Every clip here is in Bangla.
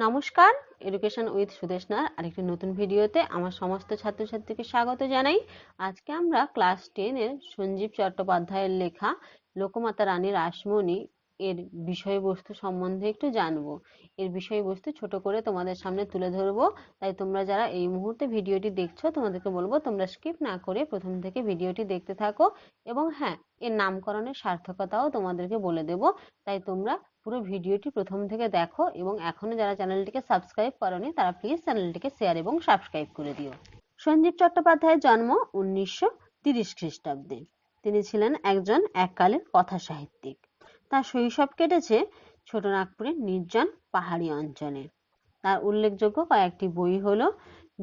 নমস্কার, এডুকেশন উইথ সুদেশনার আরেকটি নতুন ভিডিওতে আমার সমস্ত ছাত্রছাত্রীকে স্বাগত জানাই। আজকে আমরা ক্লাস 10 এর সঞ্জীব চট্টোপাধ্যায়ের লেখা লোকমাতা রানী রাসমণি এর বিষয়বস্তু সম্বন্ধে একটু জানবো। এর বিষয়বস্তু ছোট করে তোমাদের সামনে তুলে ধরবো, তাই তোমরা যারা এই মুহূর্তে ভিডিওটি দেখছো তোমাদেরকে বলবো তোমরা স্কিপ না করে প্রথম থেকে ভিডিওটি দেখতে থাকো। এবং হ্যাঁ, এর নামকরণের সার্থকতাও তোমাদেরকে বলে দেবো, তাই তোমরা পুরো ভিডিওটি প্রথম থেকে দেখো এবং এখনো যারা চ্যানেলটিকে সাবস্ক্রাইব করোনি তারা প্লিজ চ্যানেলটিকে শেয়ার এবং সাবস্ক্রাইব করে দিও। সঞ্জীব চট্টোপাধ্যায়ের জন্ম 1930 খ্রিস্টাব্দে। তিনি ছিলেন একজন এককালের কথা সাহিত্যিক। তার শৈশব কেটেছে ছোটনাগপুরের নির্জন পাহাড়ি অঞ্চলে। তার উল্লেখযোগ্য কয়েকটি বই হলো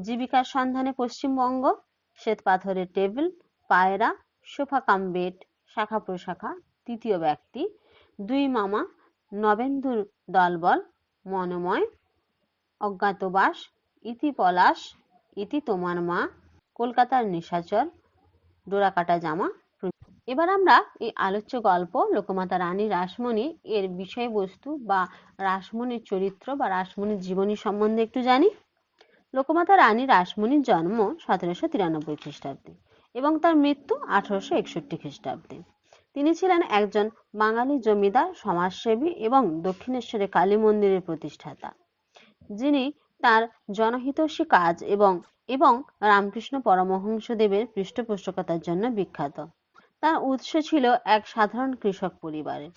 জীবিকার সন্ধানে পশ্চিমবঙ্গ, শ্বেত পাথরের টেবিল, পায়রা, সোফা কাম বেড, শাখা প্রশাখা, তৃতীয় ব্যক্তি, দুই মামা, নবেন্দুর দলবল, মনোময়, অজ্ঞাতবাস, ইতি পলাশ, ইতি তোমার মা, কলকাতার নিশাচর, ডোরাকাটা জামা। এবার আমরা এই আলোচ্য গল্প লোকমাতা রানী রাসমণি এর বিষয়বস্তু বা রাসমণির চরিত্র বা রাসমণির জীবনী সম্বন্ধে একটু জানি। লোকমাতা রানী রাসমণির জন্ম 1793 খ্রিস্টাব্দে এবং তার মৃত্যু 1861 খ্রিস্টাব্দে। তিনি ছিলেন একজন বাঙালি জমিদার, সমাজসেবী এবং দক্ষিণেশ্বরে কালী মন্দিরের প্রতিষ্ঠাতা, যিনি তার জনহিতৈষী কাজ এবং রামকৃষ্ণ পরমহংসদেবের পৃষ্ঠপোষকতার জন্য বিখ্যাত। তার উৎস ছিল এক সাধারণ কৃষক পরিবারে,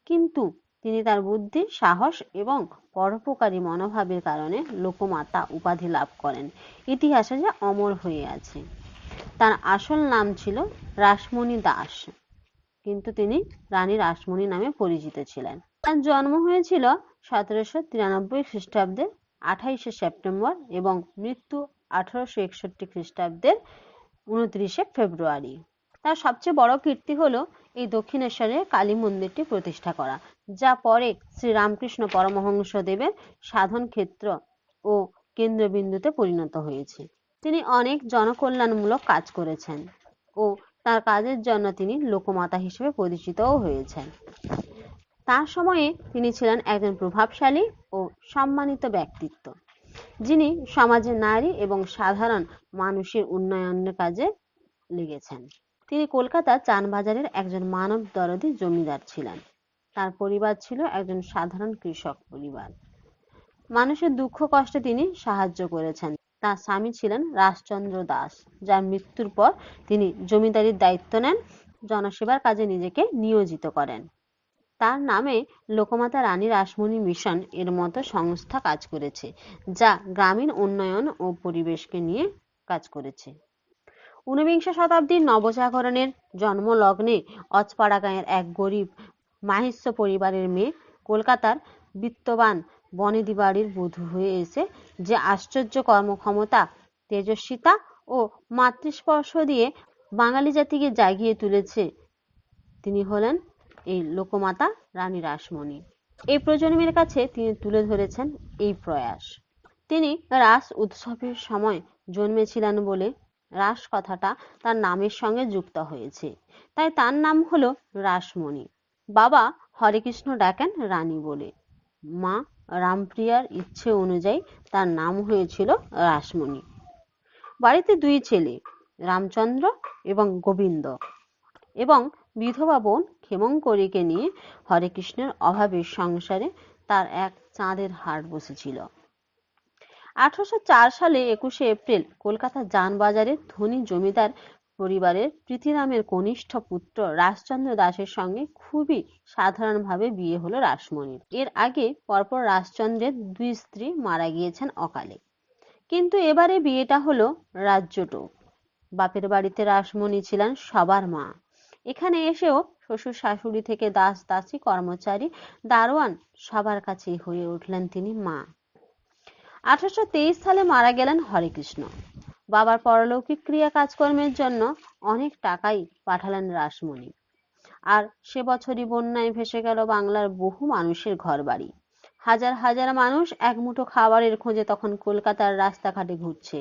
কিন্তু তিনি তার বুদ্ধি, সাহস এবং পরোপকারী মনোভাবের কারণে লোকমাতা উপাধি লাভ করেন, ইতিহাসে যা অমর হয়ে আছে। তার আসল নাম ছিল রাসমণি দাস, কিন্তু তিনি রানী রাসমণি নামে পরিচিত ছিলেন। তার জন্ম হয়েছিল 1793 খ্রিস্টাব্দের 28শে সেপ্টেম্বর এবং মৃত্যু 1861 খ্রিস্টাব্দের 29শে ফেব্রুয়ারি। তার সবচেয়ে বড় কীর্তি হলো এই দক্ষিণেশ্বরের কালী মন্দিরটি প্রতিষ্ঠা করা, যা পরে শ্রী রামকৃষ্ণ পরমহংসদেবের সাধন ক্ষেত্র ও কেন্দ্রবিন্দুতে পরিণত হয়েছে। তিনি অনেক জনকল্যাণমূলক কাজ করেছেন ও তার কাজের জন্য তিনি লোকমাতা হিসেবে পরিচিতও হয়েছেন। তার সময়ে তিনি ছিলেন একজন প্রভাবশালী ও সম্মানিত ব্যক্তিত্ব, যিনি সমাজে নারী এবং সাধারণ মানুষের উন্নয়নের কাজে লেগেছেন। তিনি কলকাতার চানবাজারের একজন মানব দরদী জমিদার ছিলেন। তার পরিবার ছিল একজন সাধারণ কৃষক পরিবার। মানুষের দুঃখ কষ্টে তিনি সাহায্য করেছেন। তার স্বামী ছিলেন রাসচন্দ্র দাস, যার মৃত্যুর পর তিনি জমিদারির দায়িত্ব নেন, জনসেবার কাজে নিজেকে নিয়োজিত করেন। তার নামে লোকমাতা রানী রাসমণি মিশন এর মতো সংস্থা কাজ করেছে, যা গ্রামীণ উন্নয়ন ও পরিবেশকে নিয়ে কাজ করেছে। ঊনবিংশ শতাব্দীর নবজাগরণের জন্মলগ্নে অজপাড়া গাঁয়ের এক গরিব মাহিষ্য পরিবারের মেয়ে কলকাতার বিত্তবান বনেদি বাড়ির বধূ হয়ে এসে যে আশ্চর্য কর্মক্ষমতা, তেজস্বিতা ও মাতৃস্পর্শ দিয়ে বাঙালি জাতিকে জাগিয়ে তুলেছে, তিনি হলেন এই লোকমাতা রানী রাসমণি। এই প্রজন্মের কাছে তিনি তুলে ধরেছেন এই প্রয়াস। তিনি রাস উৎসবের সময় জন্মেছিলেন বলে রাস কথাটা তার নামের সঙ্গে যুক্ত হয়েছে, তাই তার নাম হলো রাসমণি। বাবা হরেকৃষ্ণ ডাকেন রানী বলে, মা রামপ্রিয়ার ইচ্ছে অনুযায়ী তার নাম হয়েছিল রাসমণি। বাড়িতে দুই ছেলে, রামচন্দ্র এবং গোবিন্দ, এবং বিধবা বোন ক্ষেমংকরীকে নিয়ে হরেকৃষ্ণের অভাবের সংসারে তার এক চাঁদের হাট বসেছিল। 1804 সালে 21শে এপ্রিল কলকাতার জানবাজারের ধনী জমিদার পরিবারের প্রীতিরামের কনিষ্ঠ পুত্র রাসচন্দ্র দাসের সঙ্গে খুবই সাধারণভাবে বিয়ে হলো রাসমণির। এর আগে পরপর রাসচন্দ্রের দুই স্ত্রী মারা গিয়েছেন অকালে, কিন্তু এবারে বিয়েটা হলো রাজ্যটোপ। বাপের বাড়িতে রাসমণি ছিলেন সবার মা। এখানে এসেও শ্বশুর শাশুড়ি থেকে দাস দাসী, কর্মচারী, দারোয়ান সবার কাছেই হয়ে উঠলেন তিনি মা। 1823 সালে মারা গেলেন হরেকৃষ্ণ। বাবার পরলৌকিক ক্রিয়া কাজকর্মের জন্য অনেক টাকাই পাঠালেন রাসমণি। আর সে বছরই বন্যায় ভেসে গেল বাংলার বহু মানুষের ঘরবাড়ি। হাজার হাজার মানুষ এক মুঠো খাবারের খোঁজে তখন কলকাতার রাস্তাঘাটে ঘুরছে।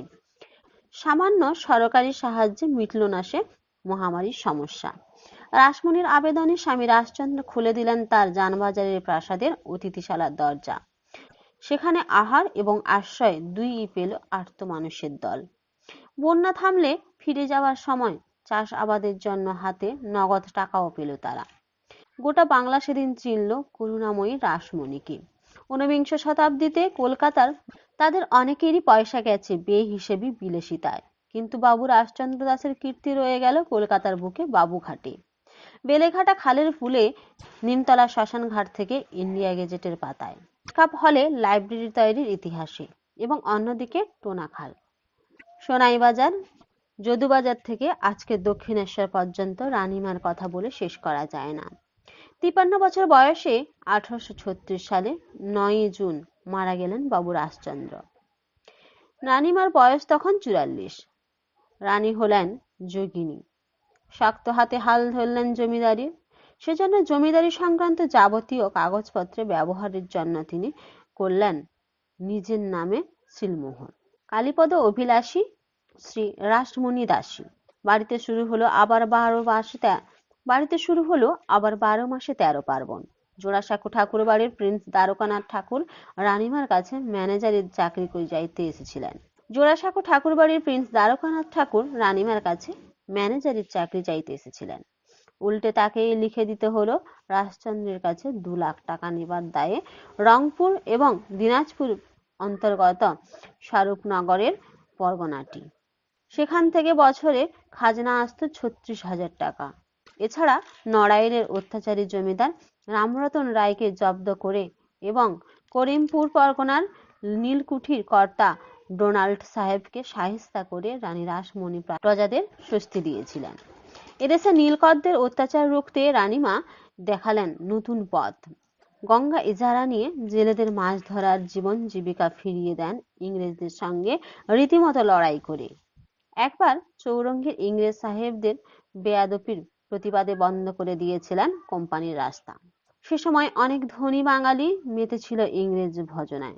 সামান্য সরকারি সাহায্যে মিটল না সে মহামারীর সমস্যা। রাসমণির আবেদনে স্বামী রাসচন্দ্র খুলে দিলেন তার জানবাজারের প্রাসাদের অতিথিশালার দরজা। সেখানে আহার এবং আশ্রয় দুইই পেল আর্ত মানুষের দল। বন্যা থামলে ফিরে যাওয়ার সময় চাষ আবাদের জন্য হাতে নগদ টাকাও পেল তারা। গোটা বাংলা সেদিন চিনল করুণাময়ী রাসমণিকে। ঊনবিংশ শতাব্দীতে কলকাতার তাদের অনেকেরই পয়সা গেছে বেহিসেবি বিলাসিতায়, কিন্তু বাবু রাজচন্দ্র দাসের কীর্তি রয়ে গেল কলকাতার বুকে বাবুঘাটে, বেলেঘাটা খালের ফুলে, নিমতলা শ্মশান ঘাট থেকে ইন্ডিয়া গেজেটের পাতায়, কাপ হলে লাইব্রেরি তৈরির ইতিহাসে, এবং অন্যদিকে টোনাখাল, সোনাইবাজার, যদুবাজার থেকে আজকে দক্ষিণেশ্বর পর্যন্ত রানীমার কথা বলে শেষ করা যায় না। 53 বছর বয়সে 1836 সালে 9 জুন মারা গেলেন বাবু রাজচন্দ্র। রানীমার বয়স তখন 44। রানী হলেন যোগিনী। শক্ত হাতে হাল ধরলেন জমিদারি। সেজন্য জমিদারি সংক্রান্ত যাবতীয় কাগজপত্রে ব্যবহারের জন্য তিনি করলেন নিজের নামে সিলমোহর। কালীপদ অভিলাষী শ্রী রাসমণি দাসী। বাড়িতে শুরু হলো আবার 12 মাসে 13 পার্বণ। জোড়াসাঁকো ঠাকুর বাড়ির প্রিন্স দ্বারকানাথ ঠাকুর রানীমার কাছে ম্যানেজারের চাকরি করে যাইতে এসেছিলেন। জোড়াসাঁকো ঠাকুর বাড়ির প্রিন্স দ্বারকানাথ ঠাকুর রানীমার কাছে ম্যানেজারের চাকরি চাইতে এসেছিলেন। উল্টে তাকে লিখে দিতে হলো রাজচন্দ্রের কাছে 2 লাখ টাকা নেবার দায়ে রংপুর এবং দিনাজপুর অন্তর্গত স্বরূপনগরের পরগনাটি। সেখান থেকে বছরে খাজনা আসত 36,000 টাকা। এছাড়া নড়াইলের অত্যাচারী জমিদার রামরতন রায়কে জব্দ করে এবং করিমপুর পরগনার নীলকুঠির কর্তা ডোনাল্ড সাহেবকে সাহিস্তা করে রানী রাসমণি প্রজাদের স্বস্তি দিয়েছিলেন। এদেশে নীলকরদের অত্যাচার রুখতে রানীমা দেখালেন নতুন পথ। গঙ্গা ইজারা নিয়ে জেলেদের মাছ ধরার জীবন জীবিকা ফিরিয়ে দেন ইংরেজদের সঙ্গে রীতিমতো লড়াই করে। একবার চৌরঙ্গীর ইংরেজ সাহেবদের বেয়াদপির প্রতিবাদে বন্ধ করে দিয়েছিলেন কোম্পানির রাস্তা। সে সময় অনেক ধনী বাঙালি মেতেছিল ইংরেজ ভজনায়।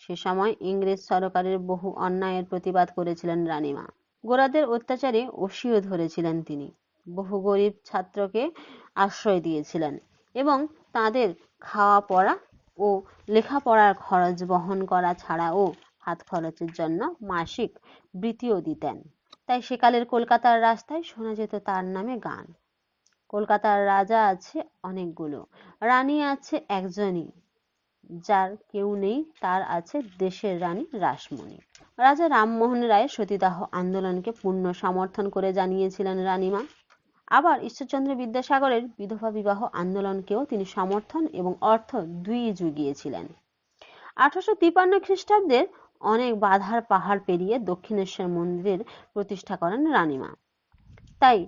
সে সময় ইংরেজ সরকারের বহু অন্যায়ের প্রতিবাদ করেছিলেন রানীমা। গোরাদের অত্যাচারে অসিও ধরেছিলেন তিনি। বহু গরিব ছাত্রকে আশ্রয় দিয়েছিলেন এবং তাদের খাওয়া পড়া ও লেখাপড়ার খরচ বহন করা ছাড়াও হাত খরচের জন্য মাসিক বৃত্তিও দিতেন। তাই সেকালের কলকাতার রাস্তায় শোনা যেত তার নামে গান। কলকাতার রাজা আছে অনেকগুলো, রানী আছে একজনই, যার কেউ নেই তার আছে দেশের রানী রাসমণি। রাজা রামমোহন রায় সতীদাহ আন্দোলনকে পূর্ণ সমর্থন করে জানিয়েছিলেন রানীমা। আবার ঈশ্বরচন্দ্র বিদ্যাসাগরের বিধবা বিবাহ আন্দোলনকেও তিনি সমর্থন এবং অর্থ দুইই জুগিয়েছিলেন। 1853 খ্রিস্টাব্দের অনেক বাধার পাহাড় পেরিয়ে দক্ষিণেশ্বর মন্দিরের প্রতিষ্ঠা করেন রানীমা। তাই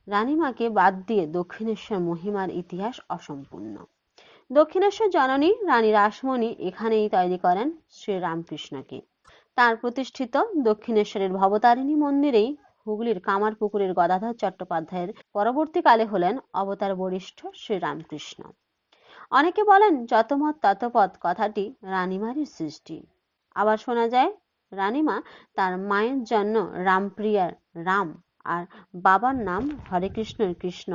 রানীমাকে বাদ দিয়ে দক্ষিণেশ্বর মহিমার ইতিহাস অসম্পূর্ণ। দক্ষিণেশ্বর জননী রানী রাসমণি এখানেই তৈরি করেন শ্রীরামকৃষ্ণকে। তার প্রতিষ্ঠিত দক্ষিণেশ্বরের ভবতারিণী মন্দিরেই হুগলির কামারপুকুরের গদাধর চট্টোপাধ্যায়ের পরবর্তীকালে হলেন অবতার বরিষ্ঠ শ্রীরামকৃষ্ণ। অনেকে বলেন যতমত ততপথ কথাটি রানীমারই সৃষ্টি। আবার শোনা যায় রানীমা তার মায়ের জন্য রামপ্রিয়ার রাম আর বাবার নাম হরে কৃষ্ণের কৃষ্ণ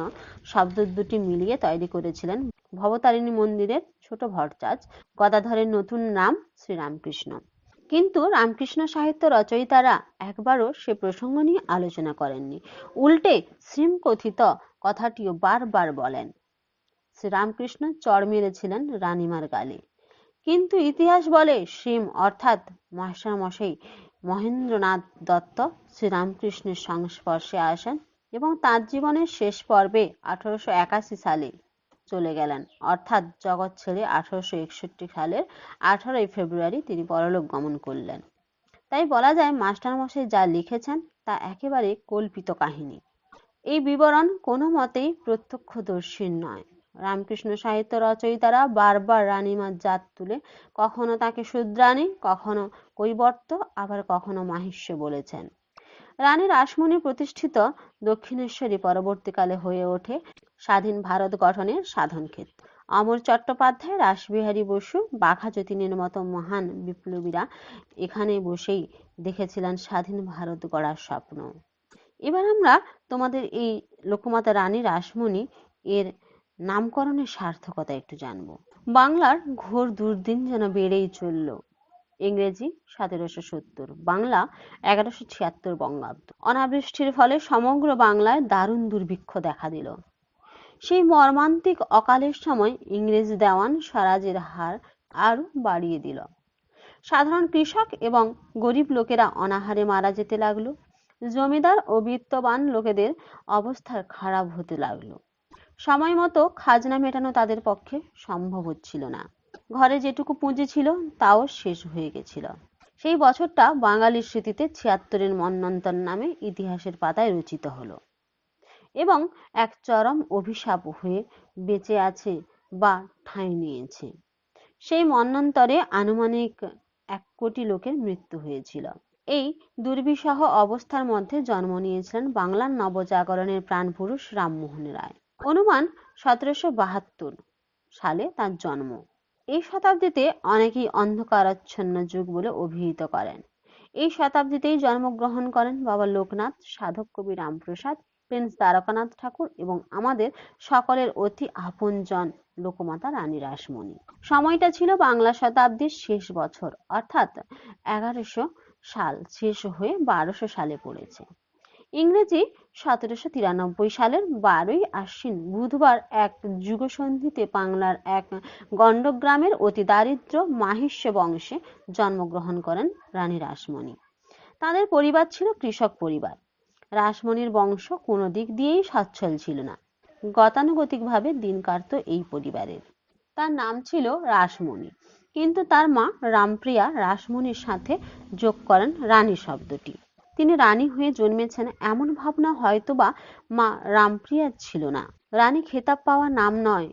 শব্দ দুটি মিলিয়ে তৈরি করেছিলেন ভবতারিণী মন্দিরের ছোট ভট্টাচ। গদাধরের নতুন নাম শ্রীরামকৃষ্ণ। কিন্তু রামকৃষ্ণ সাহিত্য রচয়িতারা একবারও সে প্রসঙ্গ নিয়ে আলোচনা করেননি। উল্টে শ্রীমকথিত কথাটিও বারবার বলেন। শ্রীরামকৃষ্ণ চড় মেরেছিলেন রানীমার গালে। কিন্তু ইতিহাস বলে শ্রীম অর্থাৎ মাস্টারমশাই মহেন্দ্রনাথ দত্ত শ্রীরামকৃষ্ণের সংস্পর্শে আসেন এবং তাঁর জীবনের শেষ পর্বে 1881 সালে চলে গেলেন, অর্থাৎ জগৎ ছেড়ে 1861 সালের 18 ফেব্রুয়ারি তিনি পরলোক গমন করলেন। তাই বলা যায় মাস্টারমশাই যা লিখেছেন তা একেবারে কল্পিত কাহিনী। এই বিবরণ কোনো মতেই প্রত্যক্ষদর্শীর নয়। রামকৃষ্ণ সাহিত্য রচয়িতারা বারবার রানীমার জাত তুলে কখনো তাকে শূদ্রাণী, কখনো কৈবর্ত, আবার কখনো মাহিষ্য বলেছেন। রানী রাসমণি প্রতিষ্ঠিত দক্ষিণেশ্বরী পরবর্তীকালে হয়ে ওঠে স্বাধীন ভারত গঠনের সাধনক্ষেত্র। অমর চট্টোপাধ্যায়, রাসবিহারী বসু, বাঘা যতীনের মতো মহান বিপ্লবীরা এখানে বসেই দেখেছিলেন স্বাধীন ভারত গড়ার স্বপ্ন। এবার আমরা তোমাদের এই লোকমাতা রানী রাসমণি এর নামকরণের সার্থকতা একটু জানবো। বাংলার ঘোর দুর্দিন যেন বেড়েই চলল। ইংরেজি 1770, বাংলা 1176 বঙ্গাব্দ। অনাবৃষ্টির ফলে সমগ্র বাংলায় দারুণ দুর্ভিক্ষ দেখা দিল। সেই মর্মান্তিক অকালের সময় ইংরেজ দেওয়ান স্বরাজের হার আরো বাড়িয়ে দিল। সাধারণ কৃষক এবং গরিব লোকেরা অনাহারে মারা যেতে লাগলো। জমিদার ও বিত্তবান লোকেদের অবস্থা খারাপ হতে লাগলো। সময় মতো খাজনা মেটানো তাদের পক্ষে সম্ভব হচ্ছিল না। ঘরে যেটুকু পুঁজি ছিল তাও শেষ হয়ে গেছিল। সেই বছরটা বাঙালির স্মৃতিতে 76-এর মন্বন্তর নামে ইতিহাসের পাতায় রচিত হলো এবং এক চরম অভিশাপ হয়ে বেঁচে আছে বা ঠাঁই নিয়েছে। সেই মন্বন্তরে আনুমানিক 1 কোটি লোকের মৃত্যু হয়েছিল। এই দুর্বিষহ অবস্থার মধ্যে জন্ম নিয়েছিলেন বাংলার নবজাগরণের প্রাণপুরুষ রামমোহন রায়। অনুমান 1772 সালে তার জন্ম। এই শতাব্দীতে অনেকেই অন্ধকারাচ্ছন্ন যুগ বলে অভিহিত করেন। এই শতাব্দীতেই জন্মগ্রহণ করেন বাবা লোকনাথ, সাধক কবি রামপ্রসাদ, প্রিন্স দ্বারকানাথ ঠাকুর এবং আমাদের সকলের অতি আপনজন লোকমাতা রানী রাসমণি। সময়টা ছিল বাংলা শতাব্দীর শেষ বছর, অর্থাৎ 1100 সাল শেষ হয়ে 1200 সালে পড়েছে। ইংরেজি 1793 সালের 12ই আশ্বিন বুধবার এক যুগসন্ধিতে বাংলার এক গণ্ডগ্রামের অতি দারিদ্র মাহিষ্য বংশে জন্মগ্রহণ করেন রানী রাসমণি। তাদের পরিবার ছিল কৃষক পরিবার। রাসমণির বংশ কোনো দিক দিয়েই সচ্ছল ছিল না। গতানুগতিকভাবে দিন কাটতো এই পরিবারের। তার নাম ছিল রাসমণি, কিন্তু তার মা রামপ্রিয়া রাসমণির সাথে যোগ করেন রানী শব্দটি। তিনি রানী হয়ে জন্মেছেন এমন ভাবনা হয়তোবা মা রামপ্রিয়ার ছিল না। রানী খেতাব পাওয়া নাম নয়,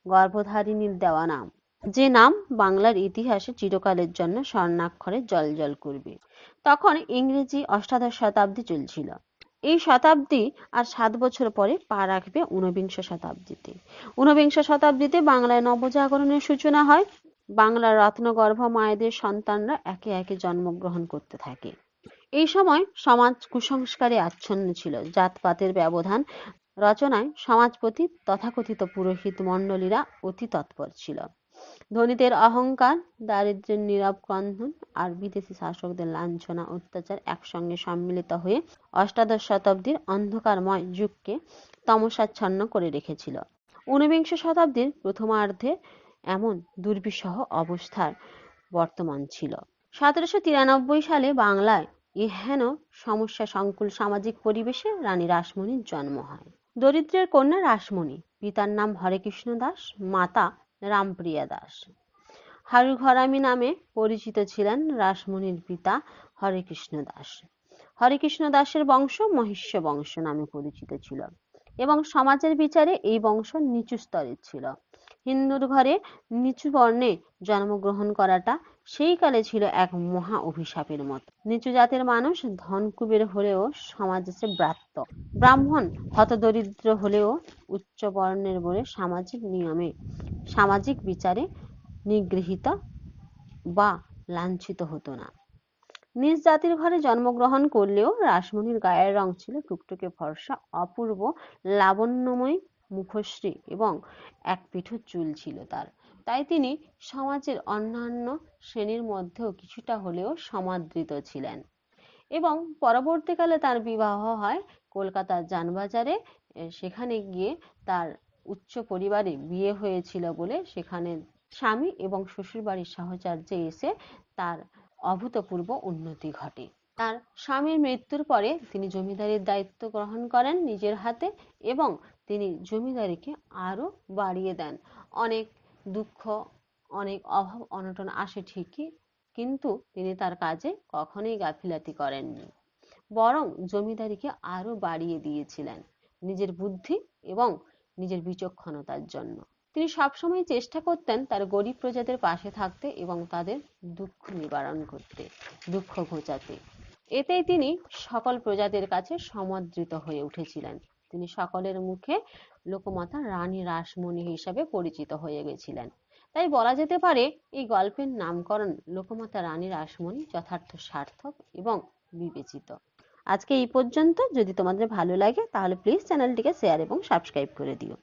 গর্ভধারিণীর দেওয়া নাম, যে নাম বাংলার ইতিহাসে চিরকালের জন্য স্বর্ণাক্ষরে জ্বলজ্বল করবে। তখন ইংরেজি 18 শতাব্দী চলছিল। এই শতাব্দী আর 7 বছর পরে পা রাখবে 19 শতাব্দীতে। 19 শতাব্দীতে বাংলায় নবজাগরণের সূচনা হয়। বাংলার রত্নগর্ভ মায়েদের সন্তানরা একে একে জন্মগ্রহণ করতে থাকে। এই সময় সমাজ কুসংস্কারে আচ্ছন্ন ছিল। জাতপাতের ব্যবধান রচনায় সমাজপতি তথাকথিত পুরোহিত মণ্ডলীরা অতি তৎপর ছিল। ধনীদের অহংকার, দারিদ্র্যের নীরব ক্রন্দন আর বিদেশি শাসকদের লাঞ্ছনা অত্যাচার একসঙ্গে সম্মিলিত হয়ে 18 শতাব্দীর অন্ধকারময় যুগকে তমসাচ্ছন্ন করে রেখেছিল। 19 শতাব্দীর প্রথমার্ধে এমন দুর্বিষহ অবস্থার বর্তমান ছিল। 1793 সালে বাংলায় এহেন সমস্যা সংকুল সামাজিক পরিবেশে রানী রাসমণির জন্ম হয়। দরিদ্রের কন্যা রাসমণি, পিতার নাম হরেকৃষ্ণ দাস, মাতা রামপ্রিয়া দাস। হারুঘরামি নামে পরিচিত ছিলেন রাসমণির পিতা হরেকৃষ্ণ দাস। হরেকৃষ্ণ দাসের বংশ মহিষ্য বংশ নামে পরিচিত ছিল এবং সমাজের বিচারে এই বংশ নিচু স্তরের ছিল। হিন্দুর ঘরে নিচু বর্ণে জন্মগ্রহণ করাটা সেই কালে ছিল এক মহা অভিশাপের মতো। নিচু জাতের মানুষ ধনকুবের হলেও সমাজে ব্রাত্য, ব্রাহ্মণ হতদরিদ্র হলেও উচ্চ বর্ণের বলে সামাজিক নিয়মে সামাজিক বিচারে নিগৃহীত বা লাঞ্ছিত হতো না। নিজ জাতির ঘরে জন্মগ্রহণ করলেও রাসমণির গায়ের রং ছিল টুকটুকে ফর্সা, অপূর্ব লাবণ্যময়ী মুখশ্রী এবং এক পিঠো চুল ছিল তার। তাই তিনি সমাজের অন্যান্য শ্রেণীর মধ্যেও কিছুটা হলেও সমাদৃত ছিলেন এবং পরবর্তীকালে তার বিবাহ হয় কলকাতার জানবাজারে। সেখানে গিয়ে তার উচ্চ পরিবারে বিয়ে হয়েছিল বলে সেখানে স্বামী এবং শ্বশুর বাড়ির সাহচর্যে এসে তার অভূতপূর্ব উন্নতি ঘটে। তার স্বামীর মৃত্যুর পরে তিনি জমিদারির দায়িত্ব গ্রহণ করেন নিজের হাতে এবং তিনি জমিদারিকে আরো বাড়িয়ে দেন। অনেক দুঃখ, অনেক অভাব অনটন আসে ঠিকই, কিন্তু তিনি তার কাজে কখনোই গাফিলতি করেননি, বরং জমিদারিকে আরো বাড়িয়ে দিয়েছিলেন নিজের বুদ্ধি এবং নিজের বিচক্ষণতার জন্য। তিনি সবসময় চেষ্টা করতেন তার গরিব প্রজাদের পাশে থাকতে এবং তাদের দুঃখ নিবারণ করতে, দুঃখ ঘোচাতে। এতেই তিনি সকল প্রজাদের কাছে সমাদৃত হয়ে উঠেছিলেন। তিনি সকলের মুখে লোকমাতা রানী রাসমণি হিসাবে পরিচিত হয়ে গেছিলেন। তাই বলা যেতে পারে এই গল্পের নামকরণ লোকমাতা রানী রাসমণি যথার্থ সার্থক এবং বিবেচিত। আজকে এই পর্যন্ত। যদি তোমাদের ভালো লাগে তাহলে প্লিজ চ্যানেলটিকে শেয়ার এবং সাবস্ক্রাইব করে দিও।